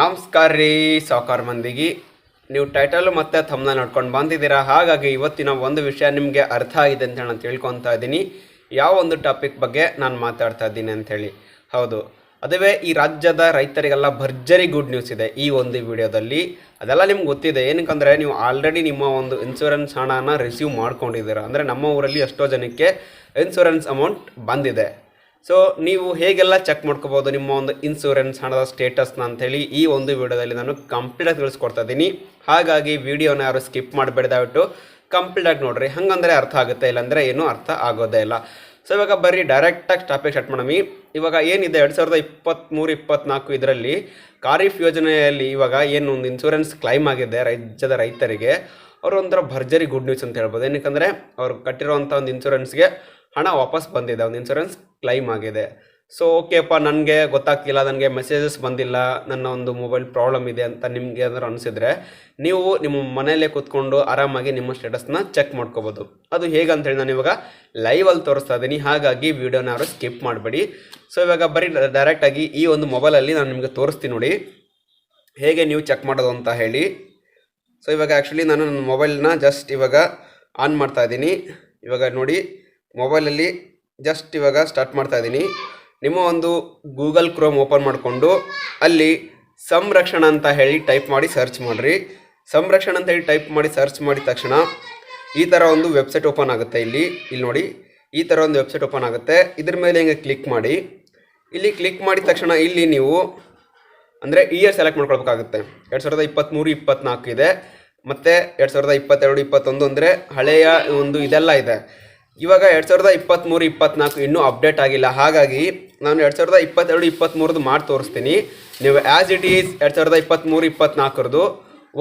ನಮಸ್ಕಾರ ರೀ ಸಾಕಾರ ಮಂದಿಗೆ. ನೀವು ಟೈಟಲ್ ಮತ್ತು ಥಂಬ್ನೇಲ್ ನೋಡ್ಕೊಂಡು ಬಂದಿದ್ದೀರಾ. ಹಾಗಾಗಿ ಇವತ್ತಿನ ಒಂದು ವಿಷಯ ನಿಮಗೆ ಅರ್ಥ ಆಗಿದೆ ಅಂತ ನಾನು ತಿಳ್ಕೊತಾ ಇದ್ದೀನಿ. ಯಾವ ಒಂದು ಟಾಪಿಕ್ ಬಗ್ಗೆ ನಾನು ಮಾತಾಡ್ತಾ ಇದ್ದೀನಿ ಅಂಥೇಳಿ. ಹೌದು, ಅದುವೇ ಈ ರಾಜ್ಯದ ರೈತರಿಗೆಲ್ಲ ಭರ್ಜರಿ ಗುಡ್ ನ್ಯೂಸ್ ಇದೆ ಈ ಒಂದು ವಿಡಿಯೋದಲ್ಲಿ. ಅದೆಲ್ಲ ನಿಮ್ಗೆ ಗೊತ್ತಿದೆ. ಏನಕ್ಕಂದರೆ ನೀವು ಆಲ್ರೆಡಿ ನಿಮ್ಮ ಒಂದು ಇನ್ಶೂರೆನ್ಸ್ ಹಣನ ರಿಸೀವ್ ಮಾಡ್ಕೊಂಡಿದ್ದೀರಾ. ಅಂದರೆ ನಮ್ಮ ಊರಲ್ಲಿ ಎಷ್ಟೋ ಜನಕ್ಕೆ ಇನ್ಶೂರೆನ್ಸ್ ಅಮೌಂಟ್ ಬಂದಿದೆ. ಸೊ ನೀವು ಹೇಗೆಲ್ಲ ಚೆಕ್ ಮಾಡ್ಕೋಬೋದು ನಿಮ್ಮ ಒಂದು ಇನ್ಶೂರೆನ್ಸ್ ಹಣದ ಸ್ಟೇಟಸ್ನ ಅಂಥೇಳಿ ಈ ಒಂದು ವಿಡಿಯೋದಲ್ಲಿ ನಾನು ಕಂಪ್ಲೀಟಾಗಿ ತಿಳಿಸ್ಕೊಡ್ತಾ ಇದ್ದೀನಿ. ಹಾಗಾಗಿ ವಿಡಿಯೋನ ಯಾರು ಸ್ಕಿಪ್ ಮಾಡಬೇಡಿ, ದಯವಿಟ್ಟು ಕಂಪ್ಲೀಟಾಗಿ ನೋಡಿರಿ. ಹಾಗಂದರೆ ಅರ್ಥ ಆಗುತ್ತೆ, ಇಲ್ಲಾಂದರೆ ಏನೂ ಅರ್ಥ ಆಗೋದೇ ಇಲ್ಲ. ಸೊ ಇವಾಗ ಬರ್ರಿ ಡೈರೆಕ್ಟಾಗಿ ಟಾಪಿಕ್ ಸ್ಟಾರ್ಟ್ ಮಾಡೋಣ. ಇವಾಗ ಏನಿದೆ 2023-24 ಇದರಲ್ಲಿ ಖಾರಿಫ್ ಯೋಜನೆಯಲ್ಲಿ ಇವಾಗ ಏನು ಒಂದು ಇನ್ಶೂರೆನ್ಸ್ ಕ್ಲೈಮ್ ಆಗಿದೆ ರಾಜ್ಯದ ರೈತರಿಗೆ, ಅವರು ಒಂಥರ ಭರ್ಜರಿ ಗುಡ್ ನ್ಯೂಸ್ ಅಂತ ಹೇಳ್ಬೋದು. ಏನಕ್ಕೆ ಅವ್ರು ಕಟ್ಟಿರೋವಂಥ ಒಂದು ಇನ್ಶೂರೆನ್ಸ್ಗೆ ಹಣ ವಾಪಸ್ ಬಂದಿದೆ, ಒಂದು ಇನ್ಶೂರೆನ್ಸ್ ಕ್ಲೈಮ್ ಆಗಿದೆ. ಸೊ ಓಕೆಪ್ಪ, ನನಗೆ ಗೊತ್ತಾಗ್ತಿಲ್ಲ, ನನಗೆ ಮೆಸೇಜಸ್ ಬಂದಿಲ್ಲ, ನನ್ನ ಒಂದು ಮೊಬೈಲ್ ಪ್ರಾಬ್ಲಮ್ ಇದೆ ಅಂತ ನಿಮಗೆ ಏನಾದ್ರು ಅನಿಸಿದ್ರೆ ನೀವು ನಿಮ್ಮ ಮನೆಯಲ್ಲೇ ಕೂತ್ಕೊಂಡು ಆರಾಮಾಗಿ ನಿಮ್ಮ ಸ್ಟೇಟಸ್ನ ಚೆಕ್ ಮಾಡ್ಕೋಬೋದು. ಅದು ಹೇಗಂತೇಳಿ ನಾನು ಇವಾಗ ಲೈವಲ್ಲಿ ತೋರಿಸ್ತಾ ಇದ್ದೀನಿ. ಹಾಗಾಗಿ ವೀಡಿಯೋನ ಅವರು ಸ್ಕಿಪ್ ಮಾಡಬೇಡಿ. ಸೊ ಇವಾಗ ಬರೀ ಡೈರೆಕ್ಟಾಗಿ ಈ ಒಂದು ಮೊಬೈಲಲ್ಲಿ ನಾನು ನಿಮಗೆ ತೋರಿಸ್ತೀನಿ ನೋಡಿ ಹೇಗೆ ನೀವು ಚೆಕ್ ಮಾಡೋದು ಅಂತ ಹೇಳಿ. ಸೊ ಇವಾಗ ಆ್ಯಕ್ಚುಲಿ ನಾನು ನನ್ನ ಮೊಬೈಲ್ನ ಜಸ್ಟ್ ಇವಾಗ ಆನ್ ಮಾಡ್ತಾ ಇದ್ದೀನಿ. ಇವಾಗ ನೋಡಿ ಮೊಬೈಲಲ್ಲಿ ಜಸ್ಟ್ ಇವಾಗ ಸ್ಟಾರ್ಟ್ ಮಾಡ್ತಾ ಇದ್ದೀನಿ. ನಿಮ್ಮ ಒಂದು ಗೂಗಲ್ ಕ್ರೋಮ್ ಓಪನ್ ಮಾಡಿಕೊಂಡು ಅಲ್ಲಿ ಸಂರಕ್ಷಣಾ ಅಂತ ಹೇಳಿ ಟೈಪ್ ಮಾಡಿ ಸರ್ಚ್ ಮಾಡಿರಿ. ಸಂರಕ್ಷಣಾ ಅಂತ ಹೇಳಿ ಟೈಪ್ ಮಾಡಿ ಸರ್ಚ್ ಮಾಡಿದ ತಕ್ಷಣ ಈ ಥರ ಒಂದು ವೆಬ್ಸೈಟ್ ಓಪನ್ ಆಗುತ್ತೆ. ಇಲ್ಲಿ ನೋಡಿ ಈ ಥರ ಒಂದು ವೆಬ್ಸೈಟ್ ಓಪನ್ ಆಗುತ್ತೆ. ಇದ್ರ ಮೇಲೆ ಹಿಂಗೆ ಕ್ಲಿಕ್ ಮಾಡಿ. ಇಲ್ಲಿ ಕ್ಲಿಕ್ ಮಾಡಿದ ತಕ್ಷಣ ಇಲ್ಲಿ ನೀವು ಅಂದರೆ ಇಯರ್ ಸೆಲೆಕ್ಟ್ ಮಾಡ್ಕೊಳ್ಬೇಕಾಗುತ್ತೆ. 2023-24 ಇದೆ, ಮತ್ತು 2022-21 ಅಂದರೆ ಹಳೆಯ ಒಂದು ಇದೆಲ್ಲ ಇದೆ. ಇವಾಗ 2023-24 ಇನ್ನೂ ಅಪ್ಡೇಟ್ ಆಗಿಲ್ಲ. ಹಾಗಾಗಿ ನಾನು 2022-23 ಮಾಡಿ ತೋರಿಸ್ತೀನಿ. ನೀವು ಆ್ಯಸ್ ಇಟ್ ಈಸ್ 2023-24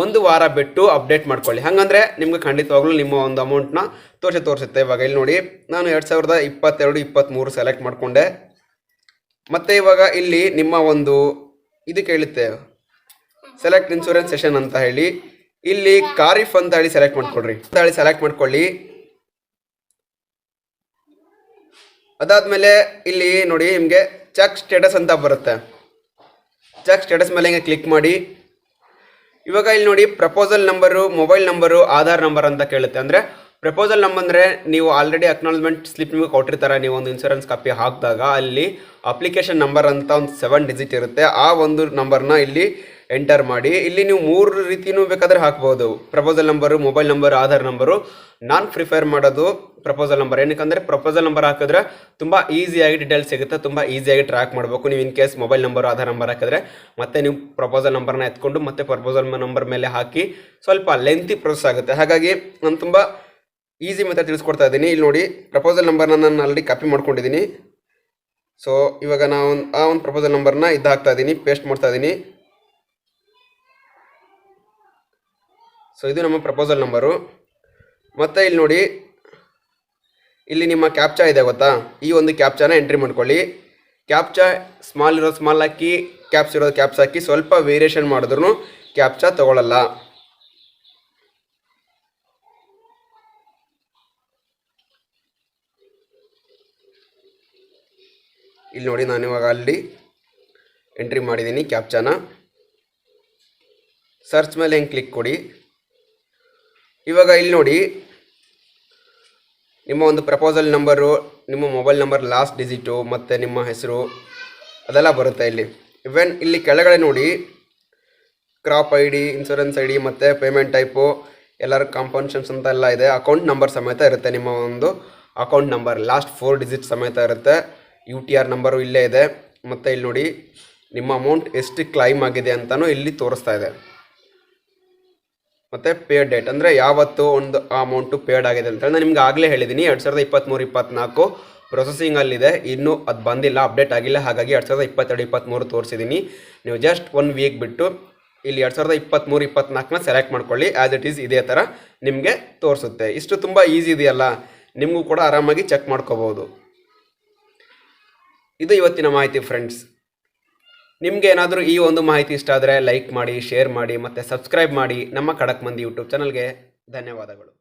ಒಂದು ವಾರ ಬಿಟ್ಟು ಅಪ್ಡೇಟ್ ಮಾಡ್ಕೊಳ್ಳಿ. ಹಾಗಂದರೆ ನಿಮ್ಗೆ ಖಂಡಿತವಾಗ್ಲೂ ನಿಮ್ಮ ಒಂದು ಅಮೌಂಟ್ನ ತೋರಿಸುತ್ತೆ. ಇವಾಗ ಇಲ್ಲಿ ನೋಡಿ ನಾನು 2022-23 ಸೆಲೆಕ್ಟ್ ಮಾಡಿಕೊಂಡೆ. ಮತ್ತು ಇವಾಗ ಇಲ್ಲಿ ನಿಮ್ಮ ಒಂದು ಇದು ಕೇಳುತ್ತೆ ಸೆಲೆಕ್ಟ್ ಇನ್ಶೂರೆನ್ಸ್ ಸೆಷನ್ ಅಂತ ಹೇಳಿ. ಇಲ್ಲಿ ಖಾರಿಫ್ ಅಂತ ಹೇಳಿ ಸೆಲೆಕ್ಟ್ ಮಾಡ್ಕೊಳ್ಳಿ. ಅದಾದಮೇಲೆ ಇಲ್ಲಿ ನೋಡಿ ನಿಮಗೆ ಚೆಕ್ ಸ್ಟೇಟಸ್ ಅಂತ ಬರುತ್ತೆ. ಚೆಕ್ ಸ್ಟೇಟಸ್ ಮೇಲೆ ಹಿಂಗೆ ಕ್ಲಿಕ್ ಮಾಡಿ. ಇವಾಗ ಇಲ್ಲಿ ನೋಡಿ proposal number, mobile number, Aadhaar number ಅಂತ ಕೇಳುತ್ತೆ. ಅಂದರೆ ಪ್ರಪೋಸಲ್ ನಂಬರ್ ಅಂದರೆ ನೀವು ಆಲ್ರೆಡಿ ಅಕ್ನಾಲಜ್ಮೆಂಟ್ ಸ್ಲಿಪ್ ನಿಮಗೆ ಕೊಟ್ಟಿರ್ತಾರೆ. ನೀವು ಒಂದು ಇನ್ಶೂರೆನ್ಸ್ ಕಾಪಿ ಹಾಕಿದಾಗ ಅಲ್ಲಿ ಅಪ್ಲಿಕೇಶನ್ ನಂಬರ್ ಅಂತ ಒಂದು 7 ಡಿಜಿಟ್ ಇರುತ್ತೆ. ಆ ಒಂದು ನಂಬರ್ನ ಇಲ್ಲಿ ಎಂಟರ್ ಮಾಡಿ. ಇಲ್ಲಿ ನೀವು 3 ರೀತಿಯೂ ಬೇಕಾದರೆ ಹಾಕ್ಬೋದು. Proposal number, mobile number, Aadhaar number. ನಾನು ಪ್ರಿಫರ್ ಮಾಡೋದು ಪ್ರಪೋಸಲ್ ನಂಬರ್. ಏನಕ್ಕೆ ಪ್ರಪೋಸಲ್ ನಂಬರ್ ಹಾಕಿದ್ರೆ ತುಂಬ ಈಸಿಯಾಗಿ ಡೀಟೇಲ್ಸ್ ಸಿಗುತ್ತೆ, ತುಂಬ ಈಸಿಯಾಗಿ ಟ್ರ್ಯಾಕ್ ಮಾಡಬೇಕು. ನೀವು in case mobile number, Aadhaar number ಹಾಕಿದ್ರೆ ಮತ್ತೆ ನೀವು ಪ್ರಪೋಸಲ್ ನಂಬರ್ನ ಎತ್ಕೊಂಡು ಮತ್ತೆ ಪ್ರಪೋಸಲ್ ನಂಬರ್ ಮೇಲೆ ಹಾಕಿ ಸ್ವಲ್ಪ ಲೆಂತಿ ಪ್ರೋಸೆಸ್ ಆಗುತ್ತೆ. ಹಾಗಾಗಿ ನಾನು ತುಂಬ ಈಸಿ ಮೆಥಡ್ ತಿಳಿಸ್ಕೊಡ್ತಾ ಇದ್ದೀನಿ. ಇಲ್ಲಿ ನೋಡಿ ಪ್ರಪೋಸಲ್ ನಂಬರ್ನ ನಾನು ಆಲ್ರೆಡಿ ಕಾಪಿ ಮಾಡ್ಕೊಂಡಿದ್ದೀನಿ. ಸೊ ಇವಾಗ ನಾವು ಆ ಒಂದು ಪ್ರಪೋಸಲ್ ನಂಬರ್ನ ಇದು ಹಾಕ್ತಾ ಇದ್ದೀನಿ, ಪೇಸ್ಟ್ ಮಾಡ್ತಾ ಇದ್ದೀನಿ. ಸೊ ಇದು ನಮ್ಮ ಪ್ರಪೋಸಲ್ ನಂಬರು. ಮತ್ತು ಇಲ್ಲಿ ನೋಡಿ ಇಲ್ಲಿ ನಿಮ್ಮ ಕ್ಯಾಪ್ಚಾ ಇದೆ ಗೊತ್ತಾ, ಈ ಒಂದು ಕ್ಯಾಪ್ಚಾನ ಎಂಟ್ರಿ ಮಾಡ್ಕೊಳ್ಳಿ. ಕ್ಯಾಪ್ಚಾ ಸ್ಮಾಲ್ ಇರೋದು ಸ್ಮಾಲ್ ಹಾಕಿ, ಕ್ಯಾಪ್ಸ್ ಇರೋದು ಕ್ಯಾಪ್ಸ್ ಹಾಕಿ. ಸ್ವಲ್ಪ ವೇರಿಯೇಷನ್ ಮಾಡಿದ್ರೂ ಕ್ಯಾಪ್ಚಾ ತಗೊಳ್ಳಲ್ಲ. ಇಲ್ಲಿ ನೋಡಿ ನಾನು ಇವಾಗ ಅಲ್ಲಿ ಎಂಟ್ರಿ ಮಾಡಿದ್ದೀನಿ ಕ್ಯಾಪ್ಚಾನ. ಸರ್ಚ್ ಮೇಲೆ ಹೆಂಗೆ ಕ್ಲಿಕ್ ಕೊಡಿ. ಇವಾಗ ಇಲ್ಲಿ ನೋಡಿ ನಿಮ್ಮ ಒಂದು ಪ್ರಪೋಸಲ್ ನಂಬರು, ನಿಮ್ಮ ಮೊಬೈಲ್ ನಂಬರ್ ಲಾಸ್ಟ್ ಡಿಜಿಟು ಮತ್ತು ನಿಮ್ಮ ಹೆಸರು ಅದೆಲ್ಲ ಬರುತ್ತೆ ಇಲ್ಲಿ. ಇವನ್ ಇಲ್ಲಿ ಕೆಳಗಡೆ ನೋಡಿ crop I D, insurance I D ಮತ್ತು ಪೇಮೆಂಟ್ ಟೈಪು, ಎಲ್ಲರ ಕಾಂಪನ್ಷನ್ಸ್ ಅಂತ ಎಲ್ಲ ಇದೆ. ಅಕೌಂಟ್ ನಂಬರ್ ಸಮೇತ ಇರುತ್ತೆ. ನಿಮ್ಮ ಒಂದು ಅಕೌಂಟ್ ನಂಬರ್ ಲಾಸ್ಟ್ 4 ಡಿಜಿಟ್ ಸಮೇತ ಇರುತ್ತೆ. UTR ನಂಬರು ಇಲ್ಲೇ ಇದೆ. ಮತ್ತು ಇಲ್ಲಿ ನೋಡಿ ನಿಮ್ಮ ಅಮೌಂಟ್ ಎಷ್ಟು ಕ್ಲೈಮ್ ಆಗಿದೆ ಅಂತಲೂ ಇಲ್ಲಿ ತೋರಿಸ್ತಾ ಇದೆ. ಮತ್ತು ಪೇಡ್ ಡೇಟ್ ಅಂದರೆ ಯಾವತ್ತು ಒಂದು ಅಮೌಂಟು ಪೇಡ್ ಆಗಿದೆ ಅಂತೇಳಿ ನಾನು ನಿಮ್ಗೆ ಆಗಲೇ ಹೇಳಿದ್ದೀನಿ. 2023-24 ಪ್ರೊಸೆಸಿಂಗಲ್ಲಿದೆ, ಇನ್ನೂ ಅದು ಬಂದಿಲ್ಲ, ಅಪ್ಡೇಟ್ ಆಗಿಲ್ಲ. ಹಾಗಾಗಿ 2022-23 ತೋರಿಸಿದ್ದೀನಿ. ನೀವು ಜಸ್ಟ್ 1 ವೀಕ್ ಬಿಟ್ಟು ಇಲ್ಲಿ 2023-24ನ ಸೆಲೆಕ್ಟ್ ಮಾಡ್ಕೊಳ್ಳಿ. ಆ್ಯಸ್ ಇಟ್ ಈಸ್ ಇದೇ ಥರ ನಿಮಗೆ ತೋರಿಸುತ್ತೆ. ಇಷ್ಟು ತುಂಬ ಈಸಿ ಇದೆಯಲ್ಲ, ನಿಮಗೂ ಕೂಡ ಆರಾಮಾಗಿ ಚೆಕ್ ಮಾಡ್ಕೋಬೋದು. ಇದು ಇವತ್ತಿನ ಮಾಹಿತಿ ಫ್ರೆಂಡ್ಸ್. ನಿಮಗೆ ಏನಾದರೂ ಈ ಒಂದು ಮಾಹಿತಿ ಇಷ್ಟ ಆದರೆ ಲೈಕ್ ಮಾಡಿ, ಶೇರ್ ಮಾಡಿ ಮತ್ತು ಸಬ್ಸ್ಕ್ರೈಬ್ ಮಾಡಿ ನಮ್ಮ ಖಡಕ್ ಮಂದಿ ಯೂಟ್ಯೂಬ್ ಚಾನಲ್ಗೆ. ಧನ್ಯವಾದಗಳು.